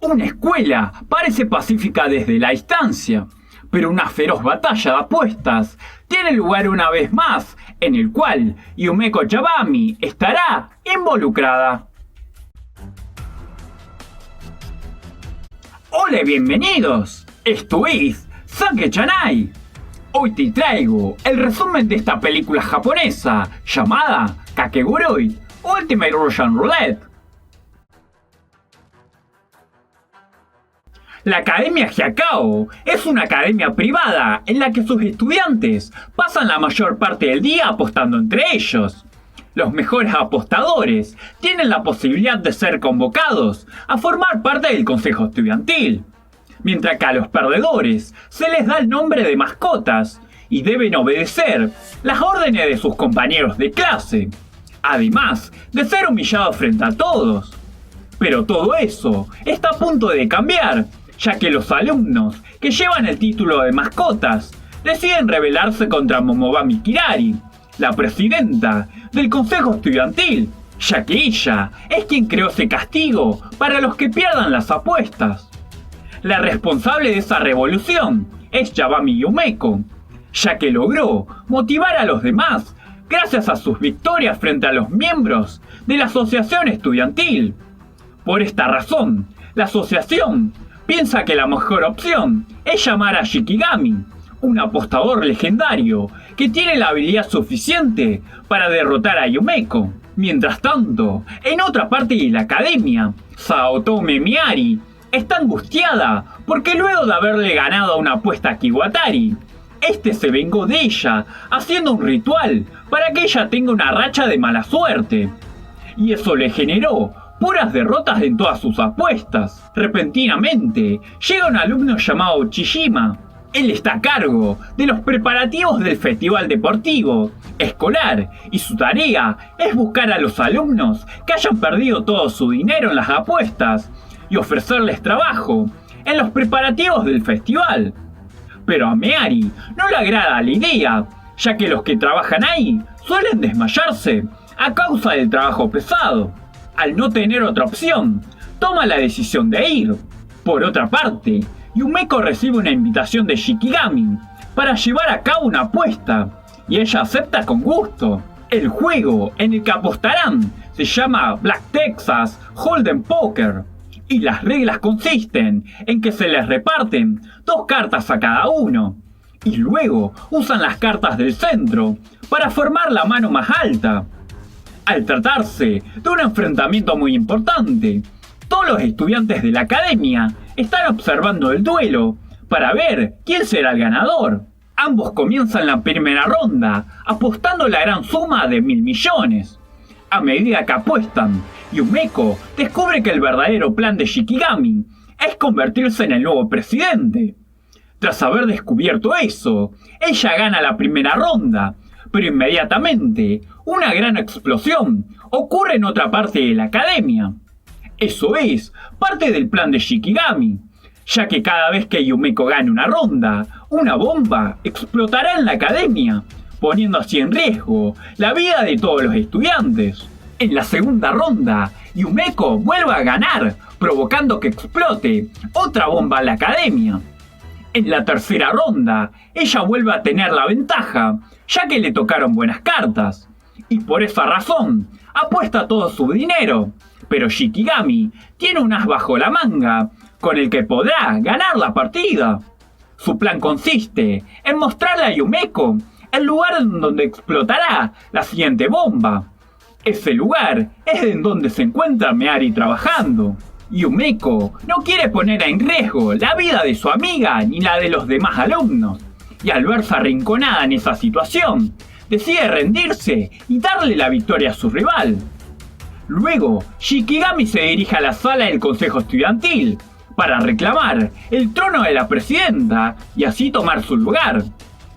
Una escuela parece pacífica desde la distancia, pero una feroz batalla de apuestas tiene lugar una vez más, en el cual Yumeko Yabami estará involucrada. ¡Hola, bienvenidos! Esto es Sake-chanai. Hoy te traigo el resumen de esta película japonesa llamada Kakegurui Ultimate Russian Roulette. La Academia Hyakao es una academia privada en la que sus estudiantes pasan la mayor parte del día apostando entre ellos. Los mejores apostadores tienen la posibilidad de ser convocados a formar parte del consejo estudiantil, mientras que a los perdedores se les da el nombre de mascotas y deben obedecer las órdenes de sus compañeros de clase, además de ser humillados frente a todos. Pero todo eso está a punto de cambiar, ya que los alumnos que llevan el título de mascotas deciden rebelarse contra Momobami Kirari, la presidenta del consejo estudiantil, ya que ella es quien creó ese castigo para los que pierdan las apuestas. La responsable de esa revolución es Yabami Yumeko, ya que logró motivar a los demás gracias a sus victorias frente a los miembros de la asociación estudiantil. Por esta razón, la asociación piensa que la mejor opción es llamar a Shikigami, un apostador legendario que tiene la habilidad suficiente para derrotar a Yumeko. Mientras tanto, en otra parte de la academia, Saotome Miari está angustiada porque luego de haberle ganado una apuesta a Kiwatari, este se vengó de ella haciendo un ritual para que ella tenga una racha de mala suerte. Y eso le generó puras derrotas en todas sus apuestas. Repentinamente, llega un alumno llamado Chishima. Él está a cargo de los preparativos del festival deportivo escolar y su tarea es buscar a los alumnos que hayan perdido todo su dinero en las apuestas y ofrecerles trabajo en los preparativos del festival. Pero a Meari no le agrada la idea, ya que los que trabajan ahí suelen desmayarse a causa del trabajo pesado. Al no tener otra opción, toma la decisión de ir. Por otra parte, Yumeko recibe una invitación de Shikigami para llevar a cabo una apuesta, y ella acepta con gusto. El juego en el que apostarán se llama Black Texas Hold'em Poker, y las reglas consisten en que se les reparten 2 cartas a cada uno, y luego usan las cartas del centro para formar la mano más alta. Al tratarse de un enfrentamiento muy importante, todos los estudiantes de la academia están observando el duelo para ver quién será el ganador. Ambos comienzan la primera ronda apostando la gran suma de 1.000 millones. A medida que apuestan, Yumeko descubre que el verdadero plan de Shikigami es convertirse en el nuevo presidente. Tras haber descubierto eso, ella gana la primera ronda, pero inmediatamente una gran explosión ocurre en otra parte de la academia. Eso es parte del plan de Shikigami, ya que cada vez que Yumeko gane una ronda, una bomba explotará en la academia, poniendo así en riesgo la vida de todos los estudiantes. En la segunda ronda, Yumeko vuelve a ganar, provocando que explote otra bomba en la academia. En la tercera ronda, ella vuelve a tener la ventaja, ya que le tocaron buenas cartas, y por esa razón apuesta todo su dinero. Pero Shikigami tiene un as bajo la manga, con el que podrá ganar la partida. Su plan consiste en mostrarle a Yumeko el lugar en donde explotará la siguiente bomba. Ese lugar es en donde se encuentra Meari trabajando. Yumeko no quiere poner en riesgo la vida de su amiga ni la de los demás alumnos, y al verse arrinconada en esa situación, decide rendirse y darle la victoria a su rival. Luego, Shikigami se dirige a la sala del consejo estudiantil para reclamar el trono de la presidenta y así tomar su lugar.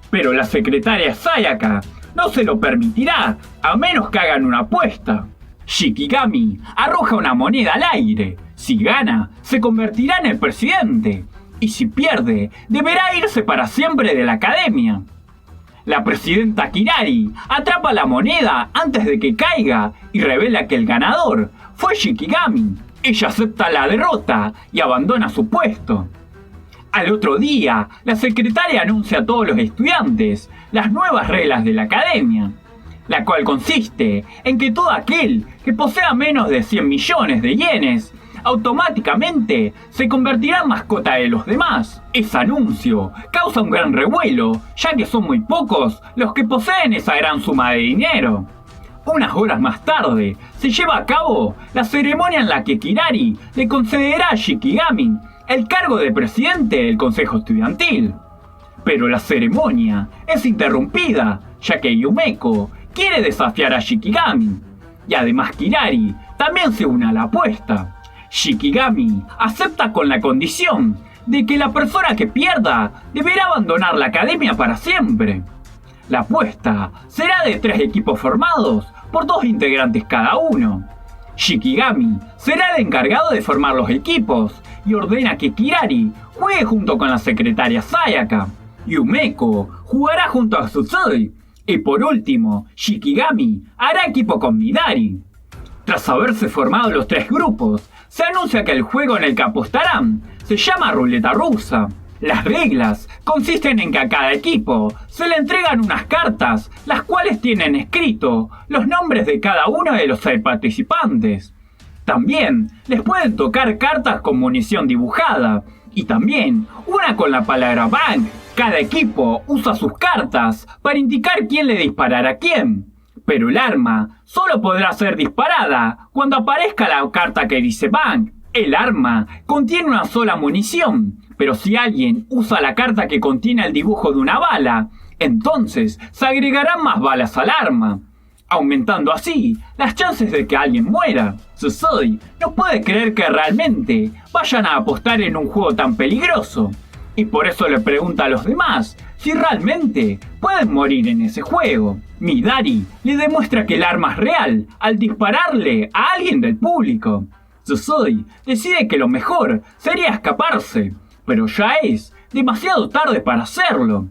Pero la secretaria Sayaka no se lo permitirá a menos que hagan una apuesta. Shikigami arroja una moneda al aire. Si gana, se convertirá en el presidente, y si pierde, deberá irse para siempre de la academia. La presidenta Kirari atrapa la moneda antes de que caiga y revela que el ganador fue Shikigami. Ella acepta la derrota y abandona su puesto. Al otro día, la secretaria anuncia a todos los estudiantes las nuevas reglas de la academia, la cual consiste en que todo aquel que posea menos de 100 millones de yenes automáticamente se convertirá en mascota de los demás. Ese anuncio causa un gran revuelo, ya que son muy pocos los que poseen esa gran suma de dinero. Unas horas más tarde, se lleva a cabo la ceremonia en la que Kirari le concederá a Shikigami el cargo de presidente del consejo estudiantil. Pero la ceremonia es interrumpida, ya que Yumeko quiere desafiar a Shikigami. Y además Kirari también se une a la apuesta. Shikigami acepta con la condición de que la persona que pierda deberá abandonar la academia para siempre. La apuesta será de 3 equipos formados por 2 integrantes cada uno. Shikigami será el encargado de formar los equipos y ordena que Kirari juegue junto con la secretaria Sayaka. Yumeko jugará junto a Tsutsui. Y por último, Shikigami hará equipo con Midari. Tras haberse formado los 3 grupos, se anuncia que el juego en el que apostarán se llama ruleta rusa. Las reglas consisten en que a cada equipo se le entregan unas cartas, las cuales tienen escrito los nombres de cada uno de los 6 participantes. También les pueden tocar cartas con munición dibujada, y también una con la palabra Bang. Cada equipo usa sus cartas para indicar quién le disparará a quién. Pero el arma solo podrá ser disparada cuando aparezca la carta que dice Bang. El arma contiene una sola munición, pero si alguien usa la carta que contiene el dibujo de una bala, entonces se agregarán más balas al arma, aumentando así las chances de que alguien muera. Tsutsui no puede creer que realmente vayan a apostar en un juego tan peligroso, y por eso le pregunta a los demás si realmente pueden morir en ese juego. Midari le demuestra que el arma es real al dispararle a alguien del público. Tsutsui decide que lo mejor sería escaparse, pero ya es demasiado tarde para hacerlo.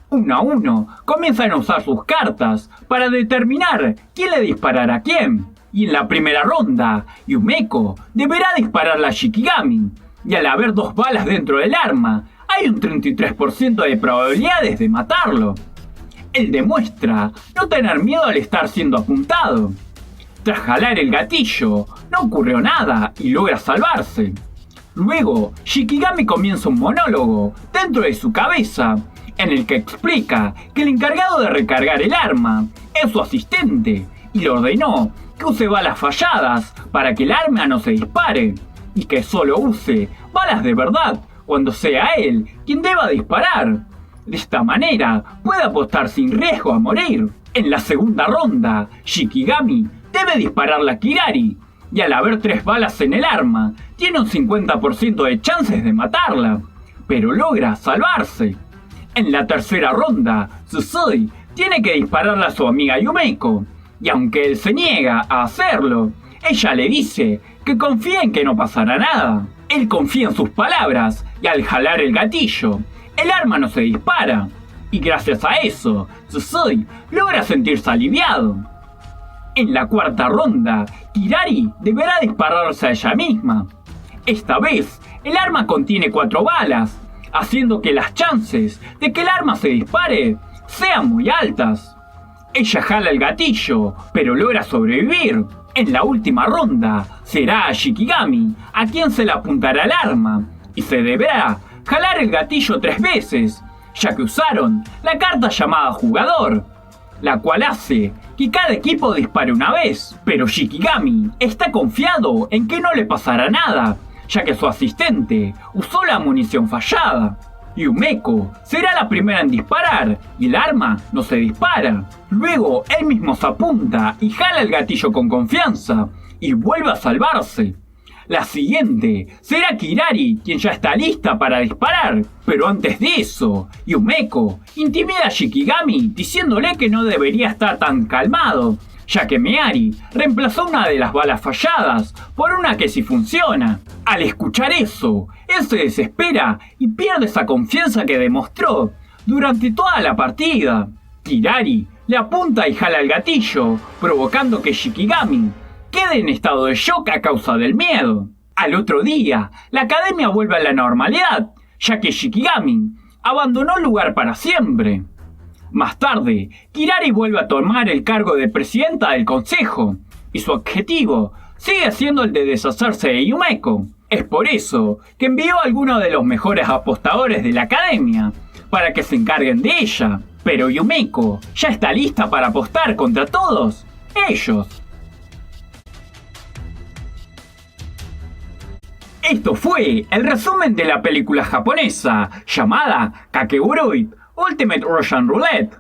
Uno a uno comienzan a usar sus cartas para determinar quién le disparará a quién. Y en la primera ronda, Yumeko deberá dispararle a Shikigami, y al haber 2 balas dentro del arma, hay un 33% de probabilidades de matarlo. Él demuestra no tener miedo al estar siendo apuntado. Tras jalar el gatillo, no ocurrió nada y logra salvarse. Luego, Shikigami comienza un monólogo dentro de su cabeza, en el que explica que el encargado de recargar el arma es su asistente y le ordenó que use balas falladas para que el arma no se dispare, y que solo use balas de verdad cuando sea él quien deba disparar. De esta manera puede apostar sin riesgo a morir. En la segunda ronda, Shikigami debe dispararle a Kirari, y al haber 3 balas en el arma, tiene un 50% de chances de matarla, pero logra salvarse. En la tercera ronda, Tsutsui tiene que dispararle a su amiga Yumeko, y aunque él se niega a hacerlo, ella le dice que confía en que no pasará nada. Él confía en sus palabras, y al jalar el gatillo, el arma no se dispara, y gracias a eso, Tsutsui logra sentirse aliviado. En la cuarta ronda, Kirari deberá dispararse a ella misma. Esta vez, el arma contiene 4 balas, haciendo que las chances de que el arma se dispare sean muy altas. Ella jala el gatillo, pero logra sobrevivir. En la última ronda, será a Shikigami a quien se le apuntará el arma, y se deberá jalar el gatillo 3 veces, ya que usaron la carta llamada jugador, la cual hace que cada equipo dispare una vez. Pero Shikigami está confiado en que no le pasará nada, ya que su asistente usó la munición fallada. Yumeko será la primera en disparar y el arma no se dispara. Luego él mismo se apunta y jala el gatillo con confianza y vuelve a salvarse. La siguiente será Kirari, quien ya está lista para disparar. Pero antes de eso, Yumeko intimida a Shikigami diciéndole que no debería estar tan calmado, ya que Meari reemplazó una de las balas falladas por una que sí funciona. Al escuchar eso, él se desespera y pierde esa confianza que demostró durante toda la partida. Kirari le apunta y jala el gatillo, provocando que Shikigami queda en estado de shock a causa del miedo. Al otro día, la academia vuelve a la normalidad, ya que Shikigami abandonó el lugar para siempre. Más tarde, Kirari vuelve a tomar el cargo de presidenta del consejo, y su objetivo sigue siendo el de deshacerse de Yumeko. Es por eso que envió a algunos de los mejores apostadores de la academia para que se encarguen de ella. Pero Yumeko ya está lista para apostar contra todos ellos. Esto fue el resumen de la película japonesa llamada Kakegurui Ultimate Russian Roulette.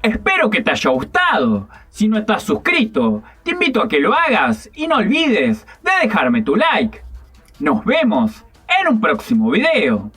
Espero que te haya gustado. Si no estás suscrito, te invito a que lo hagas y no olvides de dejarme tu like. Nos vemos en un próximo video.